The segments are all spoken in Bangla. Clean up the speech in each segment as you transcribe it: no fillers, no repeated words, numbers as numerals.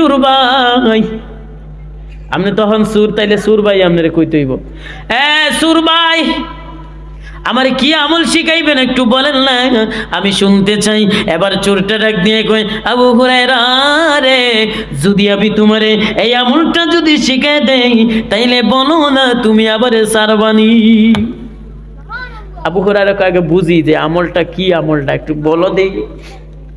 সুর ভাই, আপনি তখন সুর, তাইলে সুর ভাই আপনারে কইতে হইব, সুর ভাই আমারে কি আমল শিখাইবেন একটু বলেন না, আমি শুনতে চাই। এবার চোরটা ডাক দিয়ে কই, আবু হুরায়রা রে, যদি আমি তোমারে এই আমলটা যদি শিখাই দেই তাইলে বলো না তুমি আবার সারবানি। আবু হুরায়রা আগে বুঝি যে আমলটা কি, আমলটা একটু বলো দেখি,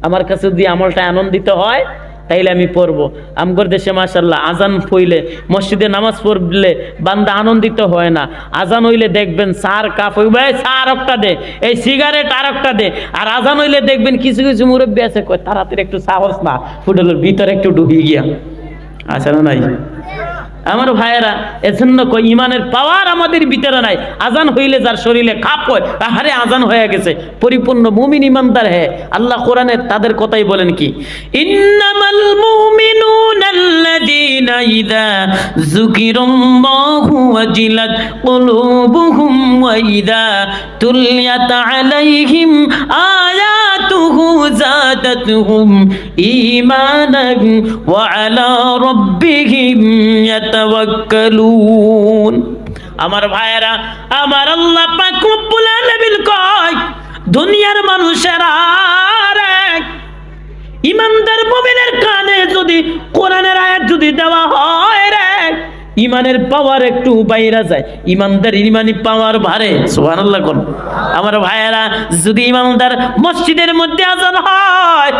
আমার কাছে যদি আমলটা আনন্দিত হয় তাইলে আমি পড়বো। আমগর দেশে মাশাআল্লাহ আজান হইলে, মসজিদে নামাজ পড়লে বান্দা আনন্দিত হয় না, আজান হইলে দেখবেন সার কাপ হইবে, সার একটা দে, এই সিগারেট আর একটা দে। আর আজান হইলে দেখবেন কিছু কিছু মুরব্বী আছে কয় তাড়াতাড়ি একটু সাহস না, ফুটলের ভিতরে একটু ঢুকি গিয়া, আছে না নাই? আমার ভাইয়েরা, এজন্য কই ইমানের পাওয়ার আমাদের ভিতরে নাই। আজান হইলে যার শরীরে কাপ হয়, আহারে আজান হয়ে গেছে, পরিপূর্ণ মুমিন ইমানদার হে। আল্লাহ কোরআনে তাদের কথাই বলেন কি, ইন্নামাল মুমিনুনাল্লাযীনা ইযা যুকিরাল্লাহু ওয়াজিলাত কুলুবুহুম ওয়া ইযা তুলিয়াত আলাইহিম আয়াতুহু যাদাতুহুম ঈমানান ওয়া আলা রাব্বিহিম ইয়াতাওয়াক্কালুন। আমার ভাইয়েরা, আমার আল্লাহ পাক রব্বুল আলামিন কয়, দুনিয়ার মানুষেরা ইমানদার মুমিনের কানে যদি কোরআনের আয়াত যদি দেওয়া হয় রে, ইমানের পাওয়ার একটু বাইরে যায়, ইমানদার ইমানি পাওয়ার বাড়ে। সুবহানাল্লাহ কোন আমার ভাইয়েরা, যদি ইমানদার মসজিদের মধ্যে আজান হয়,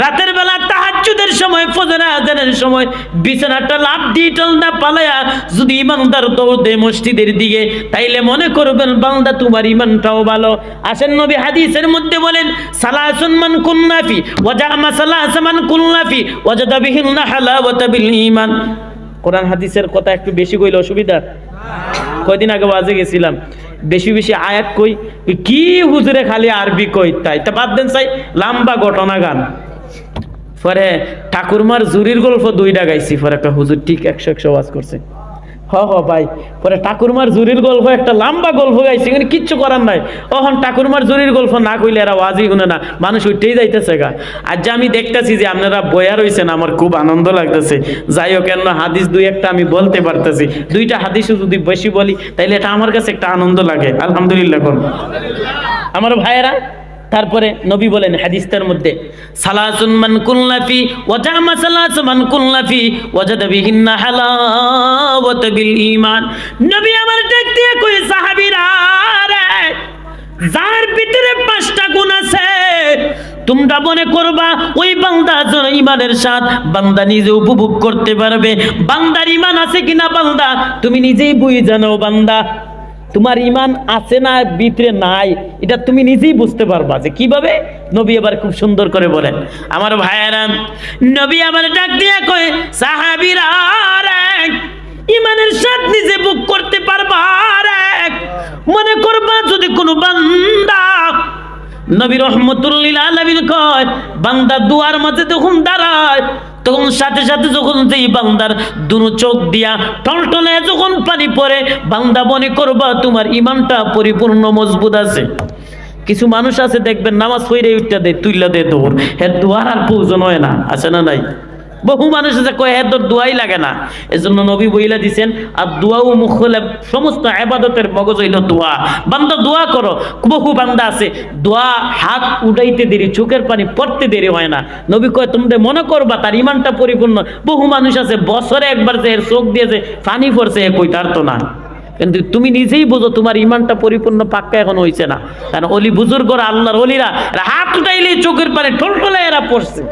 রাতের বেলা তাহাজ্জুদের সময়, ফজরের আজানের সময় বিছানাটা লাফ দিয়ে না পালায়া যদি ইমানদার দৌড় দেয় মসজিদের দিকে, তাইলে মনে করবেন বান্দা তোমার ইমানটাও ভালো। আসেন নবী হাদিসের মধ্যে বলেন, সালাসুন মান কুন্না ফি ওয়াজামা সালাসা মান কুন্না ফি ওয়াজাদা বিহিন্না হালাওয়াতা বিল ঈমান। কোরআন হাদিসের কথা একটু বেশি কইলে অসুবিধা? কয়দিন আগে ওয়াজে গেছিলাম, বেশি বেশি আয়াত কই, কি হুজুরে খালি আরবি কই, তাই তা বাদ দেন, চাই লম্বা ঘটনা গান। পরে ঠাকুরমার জুরির গল্প 2টা গাইছি, পরে একটা হুজুর ঠিক 100 ওয়াজ করছে। হ ভাই, পরে ঠাকুরমার জুরির গল্প একটা লম্বা গল্প গাইছি, কিন্তু কিচ্ছু করার নাই। ওখন ঠাকুরমার জুরির গল্প না কইলে এরা ওয়াজই শুনে না, মানুষ উঠেই যাইতেছে গা। আর যে আমি দেখতেছি যে আপনারা বয়া রয়েছেন, আমার খুব আনন্দ লাগতেছে। যাই হোক, কেন হাদিস 2-1টা আমি বলতে পারতেছি, 2টা হাদিসও যদি বেশি বলি তাইলে এটা আমার কাছে একটা আনন্দ লাগে। আলহামদুলিল্লাহ কোন আমার ভাইয়েরা। তারপরে নবী বলেন হাদিসটার মধ্যে, সালাসুন মান কুল্লা ফি ওয়াজামা সালাসু মান কুল্লা ফি ওয়াজাদা বিহিন্না হালাওয়াতা বিল ঈমান। নবী আমার ডাক দিয়ে কই, সাহাবীরা রে, যার ভিতরে 5টা গুণ আছে তোমরা মনে করবা ওই বান্দা যেন ইমানের স্বাদ বান্দা নিজে উপভোগ করতে পারবে। বান্দার ইমান আছে কিনা বান্দা তুমি নিজেই বুঝে জানো, বান্দা তোমার ইমান আছে না ভিতরে নাই, এটা তুমি নিজেই বুঝতে পারবা। যে কিভাবে? নবী আবার খুব সুন্দর করে বলেন, আমার ভাইয়েরা, নবী আবার ডাক দিয়ে কয়, সাহাবীরা রে, ইমানের স্বাদ নিজে ভোগ করতে পারবা রে। মনে করবা যদি কোনো বান্দা, নবী রাহমাতুল লিল আলামিন কয়, বান্দা দুয়ার মাঝে যখন দাঁড়ায় তখন সাথে সাথে যখন যেই বান্দার দুনো চোখ দিয়া টলটলে যখন পানি পড়ে, বান্দা মনে করবা তোমার ইমানটা পরিপূর্ণ মজবুত আছে। কিছু মানুষ আছে দেখবেন নামাজ পড়ে উঠতে দেয়, তুইলা দে দৌড়, হ্যাঁ দুয়ার আর প্রয়োজন হয় না, আছে না নাই? বহু মানুষ আছে কয় হ্যাঁ তোর দোয়াই লাগে না। এজন্য নবী বইলা দিছেন, আর দোয়াও মুখলে, সমস্ত ইবাদতের মগজ হইল দোয়া। বান্দা দোয়া করো। বহু বান্দা আছে দোয়া হাত উঠাইতে দেরি, চোখের পানি পড়তে দেরি হয় না। নবী কয় তোমরা মনে করবা তার ইমানটা পরিপূর্ণ। বহু মানুষ আছে বছরে একবার যে এর চোখ দিয়েছে পানি পড়ছে, কই তার তো না। কিন্তু তুমি নিজেই বুঝো তোমার ইমানটা পরিপূর্ণ পাক্কা এখন হইছে না। কারণ অলি বুজুর্গরা, আল্লাহর অলিরা হাত উঠাইলেই চোখের পানি টলটলে এরা পড়ছে।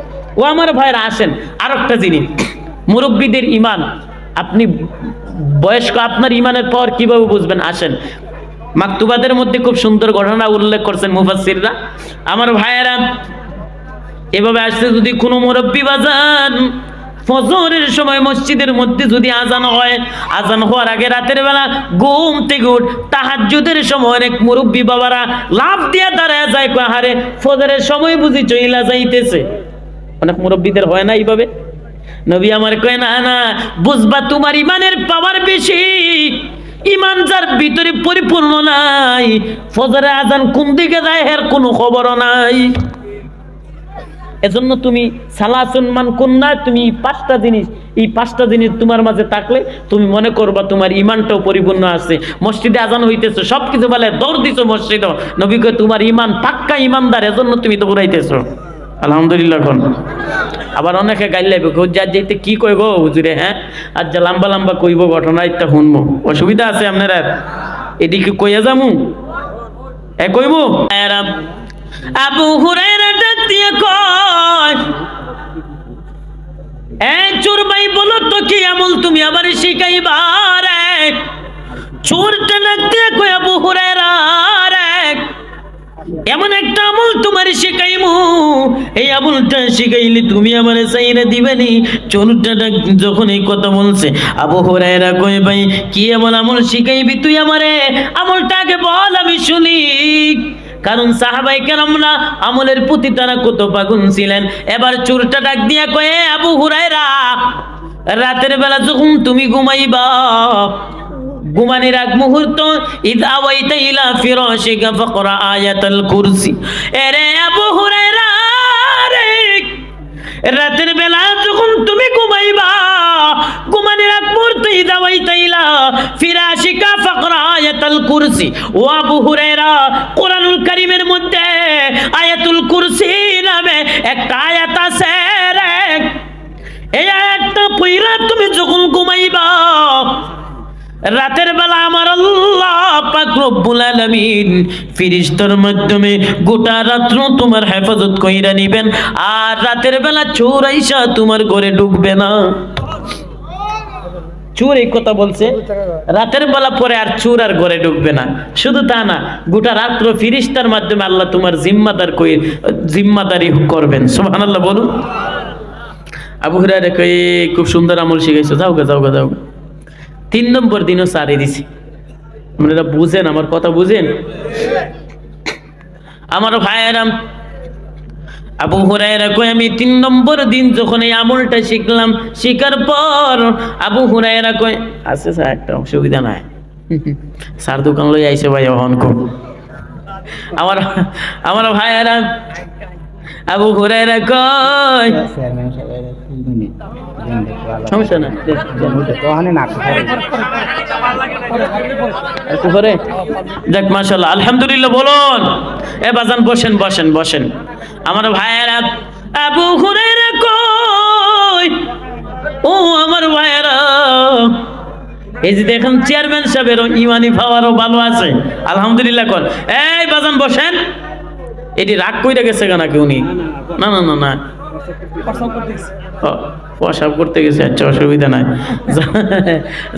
ও আমার ভাইরা, আসেন আর একটা জিনিস, মুরব্বীদের ইমান, আপনি বয়স্ক, আপনার ইমানের পাওয়ার কিভাবে বুঝবেন? আসেন, মাকতুবাদের মধ্যে খুব সুন্দর ঘটনা উল্লেখ করছেন মুফাসসিররা। আমার ভাইয়েরা, এভাবে আসছে, যদি কোনো মুরব্বী বাজান ফজরের সময় মসজিদের মধ্যে যদি আজান হয়, আজান হওয়ার আগে রাতের বেলা ঘুম থেকে উঠ, তাহাজ্জুদের সময় অনেক মুরব্বী বাবারা লাফ দিয়ে দাঁড়ায় যায়, হারে ফজরের সময় বুঝি চইলা যাইতেছে। অনেক মুরব্বীদের হয় না এইভাবে। নবী আমার কয়, না না, বুঝবা তোমার ইমানের পাওয়ার বেশি। ইমান যার ভিতরে পরিপূর্ণ নাই, ফজরের আজান কোন দিকে যায় এর কোনো খবরও নাই। এজন্য তুমি সালাসুন মান কুন্না, তুমি এই পাঁচটা জিনিস তোমার মাঝে থাকলে তুমি মনে করবা তোমার ইমানটাও পরিপূর্ণ আছে। মসজিদে আজান হইতেছে, সবকিছু বলে দৌড় দিছো মসজিদ, নবী কয় তোমার ইমান পাক্কা ইমানদার, এজন্য তুমি দৌড়াইতেছো। আলহামদুলিল্লাহ কোন। আবার অনেকে গাইলাইবে যার যেতে কি কইব হুজুরে, হ্যাঁ আর যা লম্বা লম্বা কইব ঘটনা একটা শুনবো, অসুবিধা আছে আপনার? এদিকে কইয়া যামু কইব। আবু হুরায়রা ডাক দিয়ে কয়, চোর ভাই বলো তো কি আমল তুমি আমার শিখাইবা রে? চোরটা ডাক দিয়ে কয়, আবু হুরায়রা রে, এমন একটা আমল তোমার শিখাইমু, এই আমলটা শিখাইলে তুমি আমারে চাইরা দিবেনি। চোরটা যখন এই কথা বলছে, আবু হুরায়রা কয় ভাই কি এমন আমল শিখাইবি তুই আমারে? আমলটা আগে বল আমি শুনি। কারণ সাহাবায়ে কেরামরা আমলের প্রতি তারা কত পাগল ছিলেন। এবার চোরটা ডাক দিয়া কয়, আবু হুরায়রা, রাতের বেলা যখন তুমি ঘুমাইবা, ঘুমানোর আগ মুহূর্ত, ইদ আওয়াইতা ইলা ফিরাশিকা ফাকরা আয়াতুল কুরসি। এরে আবু হুরায়রা রে, রাতের বেলা যখন তুমি ঘুমাইবা, ঘুমানোর আগ মুহূর্ত, ইদ আওয়াইতা ইলা ফিরাশিকা ফাকরা আয়াতুল কুরসি। ও আবু হুরায়রা, কোরআনুল কারীমের মধ্যে আয়াতুল কুরসি নামে একটা আয়াত আছে রে, এই আয়াতটা পড়া তুমি যখন ঘুমাইবা, রাতের বেলা আমার আল্লাহ পাক রব্বুল আলামিন ফেরেশতার মাধ্যমে গোটা রাত্র তোমার হেফাজত কইরা নিবেন, আর রাতের বেলা চোর আইসা তোমার ঘরে ঢুকবে না। চোর এই কথা বলছে, রাতের বেলা পরে আর চোর আর ঘরে ঢুকবে না। শুধু তা না, গোটা রাত্র ফেরেশতার মাধ্যমে আল্লাহ তোমার জিম্মাদারি করবেন। সুবহানাল্লাহ বলুন। আবু হুরায়রা কই খুব সুন্দর আমল শিখাইছো, যাও গা। 3 নম্বর দিনও সারি দিছি। আপনারা বুঝেন আমার কথা, বুঝেন আমার ভাইয়েরা? আবু হুরায়রা কয় আমি 3 নম্বর দিন যখন এই আমলটা শিখলাম, শিখার পর আবু হুরায়রা কয়, আছে স্যার একটা অসুবিধা নাই, স্যার দোকান লই আইছে ভাই অহন খুব। আমার ভাইয়েরা, আবু হুরায়রা কয় সমস্যা না, যাক মাশাআল্লাহ আলহামদুলিল্লাহ বলুন। এ বাজান বসেন। আমার ভাইয়েরা, আবু হুরায়রা কয়, ও আমার ভাইয়েরা, এই যে দেখেন চেয়ারম্যান সাহেবের ইমানি পাওয়ারও ভালো আছে, আলহামদুলিল্লাহ কর। এই বাজান বসেন। এটি রাগ কইরা গেছে কেন কেউ নি? না প্রসাব করতে গেছে, আচ্ছা অসুবিধা নাই,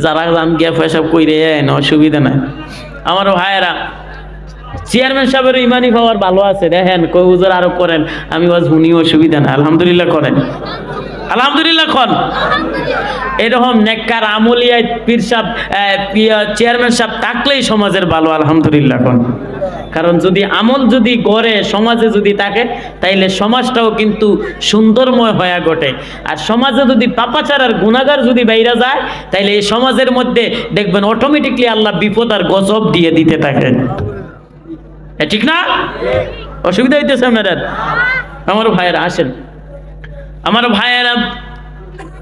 যারা যান গিয়া প্রসাব কইরে অসুবিধা নাই। আমার ভাইয়েরা, চেয়ারম্যান সাহেবের ইমানি পাওয়ার ভালো আছে, দেখেন কই হুজুর আরো করেন, আমি আজ শুনি, অসুবিধা নাই, আলহামদুলিল্লাহ করেন, আলহামদুলিল্লাহ খন। এরকম নেককার আমলিয়া পীর সাহেব, চেয়ারম্যান সাহেব থাকলেই সমাজের ভালো, আলহামদুলিল্লাহ খন। কারণ যদি আমল যদি গড়ে সমাজে যদি থাকে, তাইলে সমাজটাও কিন্তু সুন্দরময় হয়ে ঘটে। আর সমাজে যদি পাপাচার আর গুনাহগার যদি বাইরে যায়, তাইলে এই সমাজের মধ্যে দেখবেন অটোমেটিকলি আল্লাহ বিপদ আর গজব দিয়ে দিতে থাকে, ঠিক না? অসুবিধা হইতেছে আপনাদের? আমার ভাইয়েরা আসেন, আমার ভাইয়েরা,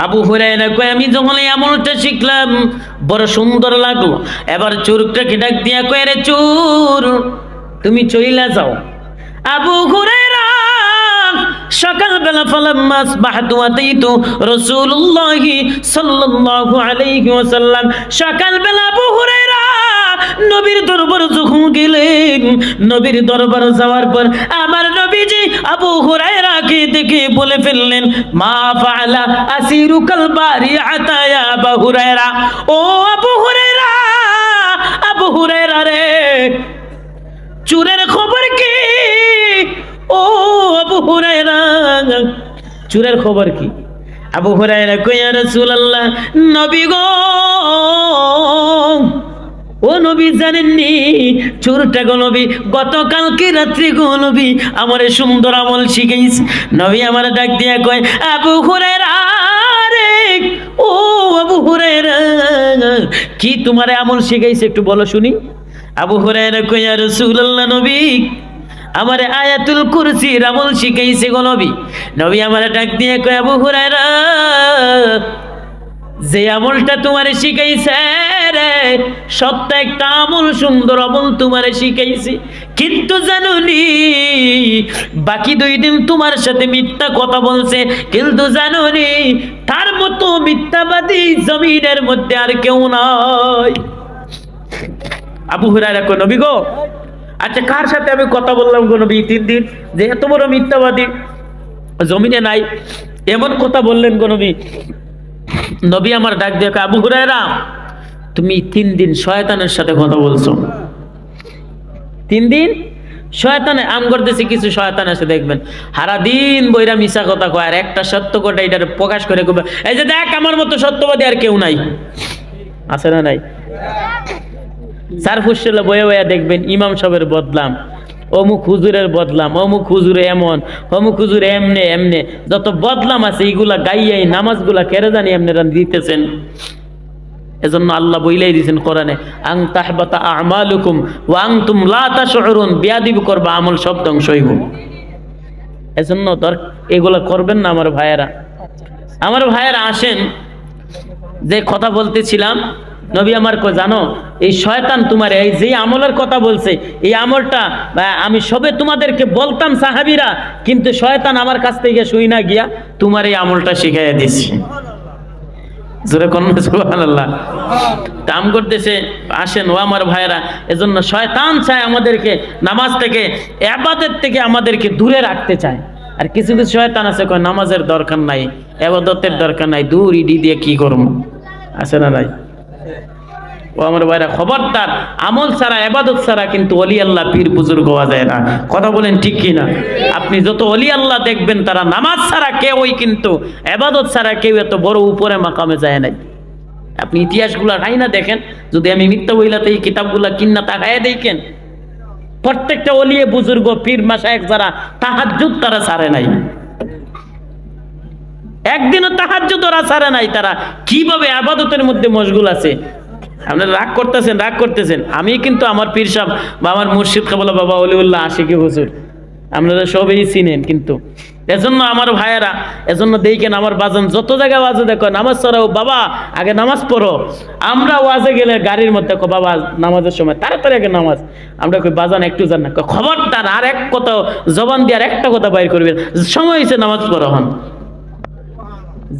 আবু হুরায়রা কয় আমি যখন এই আমলটা শিখলাম বড় সুন্দর লাগলো। এবার চোরটাকে ডাক দিয়া কয়, রে চোর, তুমি চইলা যাও। আবু হুরায়রা সকালবেলা ফালাম্মা আসবাহতু আতাইতু রাসূলুল্লাহি সাল্লাল্লাহু আলাইহি ওয়াসাল্লাম, সকালবেলা আবু হুরায়রা নবীর দরবার যখন গেলেন, নবীর দরবার যাওয়ার পর আমার নবীজি আবু হুরায়রাকে দেখে বলে ফেললেন, মা ফাআলা আসিরুকাল বারিআতা ইয়া আবু হুরায়রা। ও আবু হুরায়রা, আবু হুরায়রা রে, চোরের খবর কি? ও আবু হুরায়রা, চোরের খবর কি? আবু হুরায়রা কয়, ইয়া রাসূলুল্লাহ, নবী গো, ও নবী জানেননি চোরটা গো নবী গতকালকে রাত্রি গো নবী আমারে সুন্দর আমল শিখাইছে। নবী আমার ডাক দিয়া কয়, আবু হুরায়রা রে, ও আবু হুরায়রা, কি তোমারে আমল শিখাইছে একটু বলো শুনি। আবু হুরায়রা কয়, ইয়া রাসূলুল্লাহ, নবী আমারে আয়াতুল কুরসির আমল শিখাইছে গো নবী। নবী আমারে ডাক দিয়ে কয় আবু হুরায়রা, যে আমলটা তোমারে শিখাইছে রে, সত্য একটা আমল, সুন্দর আমল তোমারে শিখাইছি, কিন্তু জানোনি বাকি 2 দিন তোমার সাথে মিথ্যা কথা বলছে, কিন্তু জানোনি তার মতো মিথ্যাবাদী জমিনের মধ্যে আর কেউ নাই। আবু হুরায়রা কয় নবী গো, আচ্ছা কার সাথে আমি কথা বললাম গো নবী 3 দিন, যে এত বড় মিথ্যাবাদী জমিনে নাই, এমন কথা বললেন গো নবী? নবী আমার ডাক দিয়ে আবু হুরায়রা, তুমি 3 দিন শয়তানের সাথে কথা বলছো। 3 দিন শয়তানে আম করতেছে, কিছু শয়তান আছে দেখবেন সারা দিন বইরা মিশা কথা কয়, আর একটা সত্য কথা এটা প্রকাশ করে কবে, এই যে দেখ আমার মতো সত্যবাদী আর কেউ নাই, আছে না নাই? স্যার ফুসলে বয়ে বয়ে দেখবেন ইমাম সাহেবের বদলাম, অমুক হুজুরের বদলাম, অমুক হুজুরে এমন, অমুক হুজুরে এমনে এমনে, যত বদলাম আছে এইগুলা গাইয়াই নামাজগুলা কেড়ে জানি এমনেরা দিতেছেন। এজন্য আল্লাহ বইলাই দিয়েছেন কোরআনে, আং তাহবাতা আমালুকুম ওয়া আনতুম লা তাশউরুন, বিয়াদবি করবা আমল সব ধ্বংস হইব। এজন্য এগুলা করবেন না আমার ভাইয়েরা। আমার ভাইয়েরা আসেন, যে কথা বলতেছিলাম, নবী আমার কো জানো এই শয়তান তোমার এই যে আমলের কথা বলছে, এই আমলটা আমি সবে তোমাদেরকে বলতাম সাহাবীরা, কিন্তু শয়তান আমার কাছ থেকে শুই না গিয়া তোমার এই আমলটা শিখাইয়া দিছি। জোরে কোন সুবহানাল্লাহ। কাম করতেছে। আসেন ও আমার ভাইরা, এজন্য শয়তান চায় আমাদেরকে নামাজ থেকে, ইবাদত থেকে আমাদেরকে দূরে রাখতে চায়। আর কিছু কিছু শয়তান আছে কয় নামাজের দরকার নাই, ইবাদতের দরকার নাই, দূর ইডি দিয়ে কি করব, আছে না নাই? ও আমার ভাইরা খবরদার, আমল ছাড়া ইবাদত ছাড়া কিন্তু ওলি আল্লাহ পীর বুজুর্গ হওয়া যায় না। কথা বলেন ঠিক কি না? আপনি যত ওলি আল্লাহ দেখবেন তারা নামাজ ছাড়া কেউই, কিন্তু ইবাদত ছাড়া কেউ এত বড় উপরে মাকামে যায় নাই। আপনি ইতিহাসগুলা নাই না দেখেন, যদি আমি মিথ্যা বইলাতে এই কিতাবগুলা কিন্না তাকায় দেখেন, প্রত্যেকটা ওলিয়ে বুজুর্গ পীর মাশায়েখ যারা তাহাজ্জুদ তারা ছাড়ে নাই, একদিনও তাহাজ্জুদ ওরা ছাড়ে নাই। তারা কিভাবে ইবাদতের মধ্যে মশগুল আছে। আপনারা রাগ করতেছেন, আমি কিন্তু আমার পীর সাহেব বা আমার মুর্শিদ কাবলা বাবা ওলিউল্লাহ আশিকি হুজুর আপনারা সবই চিনেন, কিন্তু এজন্য আমার ভাইয়েরা, এজন্য দেখেন আমার বাজান যত জায়গায় ওয়াজে দেখো নামাজ পড়াও, বাবা আগে নামাজ পড়ো। আমরা ওয়াজে গেলে গাড়ির মধ্যে দেখো বাবা নামাজের সময় তাড়াতাড়ি আগে নামাজ, আমরা কই বাজান একটু জান না, খবরদার আর এক কথা জবান দিয়ে আর একটা কথা বাইর করবেন, সময় হয়েছে নামাজ পড়া হন।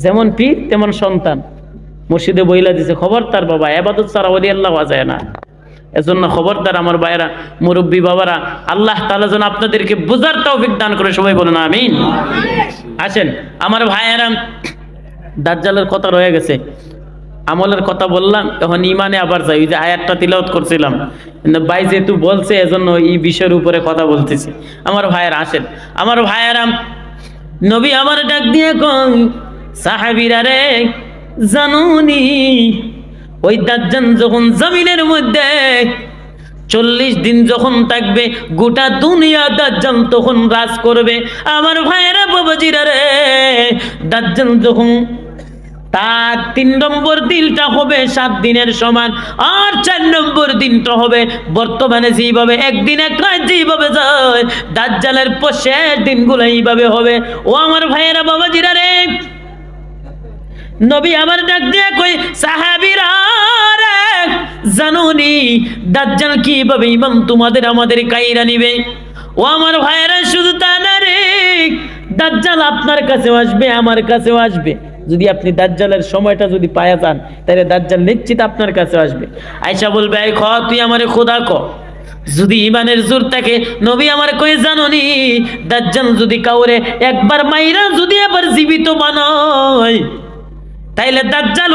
যেমন পীর তেমন সন্তান, মুর্শিদে বইলা দিছে খবরদার বাবা ইবাদত ছাড়া ওলি আল্লাহ হওয়া যায় না। এজন্য খবরদার আমার ভাইয়েরা, মুরব্বী বাবারা, আল্লাহ তাআলা যেন আপনাদেরকে বুঝার তৌফিক দান করে, সবাই বলেন আমিন। আসেন আমার ভাইয়েরা, দাজ্জালের কথা রয়ে গেছে, আমলের কথা বললাম, এখন ইমানে আবার যাই। ওই যে আয়াতটা তিলাওয়াত করছিলাম, ভাই যেহেতু বলছে এজন্য এই বিষয়ের উপরে কথা বলতেছি। আমার ভাইয়েরা আসেন, আমার ভাইয়েরা, নবী আমার ডাক দিয়ে কই সাহাবীরা রে, জানুনি ওই দাজ্জাল যখন জমিনের মধ্যে 40 দিন যখন থাকবে, গোটা দুনিয়া দাজ্জাল তখন রাজ করবে। আমার ভাইয়েরা বাবাজিরা রে, দাজ্জাল যখন তার 3 নম্বর দিনটা হবে 7 দিনের সমান, আর 4 নম্বর দিনটা হবে বর্তমানে যেভাবে একদিন এক রাত যেভাবে যায়, দাজ্জালের শেষ দিনগুলো এইভাবে হবে। ও আমার ভাইয়েরা বাবাজিরা রে, নবী আমার ডাক দিয়ে কই সাহাবীরা রে, জানুনি দাজ্জাল কিভাবে ইমাম তোমাদের আমাদের কাইরা নিবে। ও আমার ভাইয়েরা, শুধু তা না রে, দাজ্জাল আপনার কাছেও আসবে, আমার কাছেও আসবে। যদি আপনি দাজ্জালের সময়টা যদি পায়া যান, তাহলে দাজ্জাল নিশ্চিত আপনার কাছে আসবে। আয়েশা বলবে, এই খ তুই আমারে খোদা ক, যদি ইমানের জোর থাকে। নবী আমার কই জানুনি দাজ্জাল যদি কাউরে একবার মাইরা যদি আবার জীবিত বানায়, তাইলে দাজ্জাল